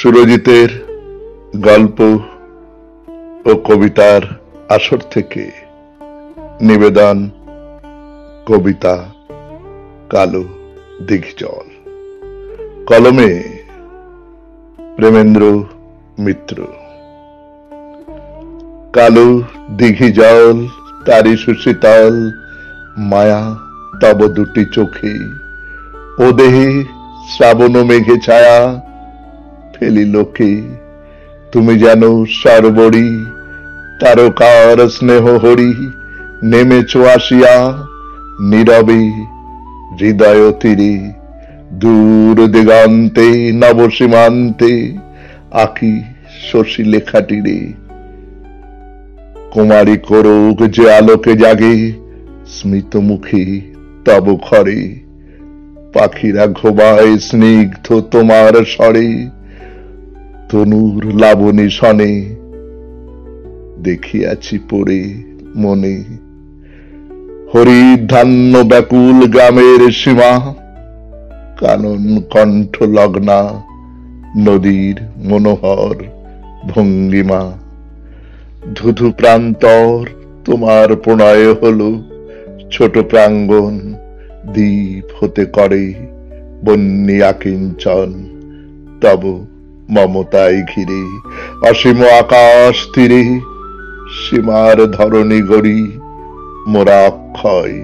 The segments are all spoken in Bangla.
সুরজিতের গল্প ও কবিতার আসর থেকে নিবেদন কবিতা কালো দিঘি জল। কলমে প্রেমেন্দ্র মিত্র। কালো দিঘি জল তারি সুশীতল মায়া তব দুটি চোখে, ও দেহে শ্রাবণ মেঘে ছায়া ফেলি লোকে। তুমি যেন সর্বরী তারকার স্নেহ হরি, নেমেছ আসিয়া নীরবে হৃদয় তীরে। দূর দিগন্তে নব সীমান্তে আঁকি শশী লেখাটিরে। কুমারী করুক যে আলোকে জাগে স্মিত মুখে তব ঘরে। পাখিরা ঘুমায় স্নিগ্ধ তোমার স্বরে, তনুর লাবণী সনে দেখিয়াছি পড়ে মনে। হরির ধান্য ব্যাকুল গ্রামের সীমা, কানন কণ্ঠ লগ্না নদীর মনোহর ভঙ্গিমা। ধুধু প্রান্তর তোমার প্রণয় হলো, ছোট প্রাঙ্গণ দ্বীপ হতে করে বন্যী আকিঞ্চন। তব মমতায় ঘিরে অসীম আকাশ তীরে, সীমার ধরণী গড়ি মোরা অক্ষয়।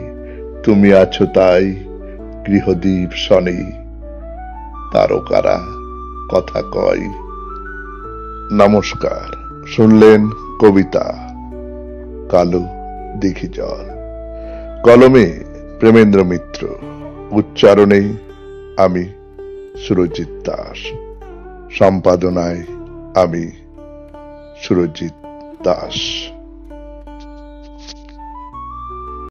তুমি আছো তাই গৃহদ্বীপ শনে, তারকারা কথা কয়। নমস্কার। শুনলেন কবিতা কালো দিঘি জল। কলমে প্রেমেন্দ্র মিত্র, উচ্চারণে আমি সুরজিৎ দাস, সম্পাদনায় আমি সুরজিৎ দাস।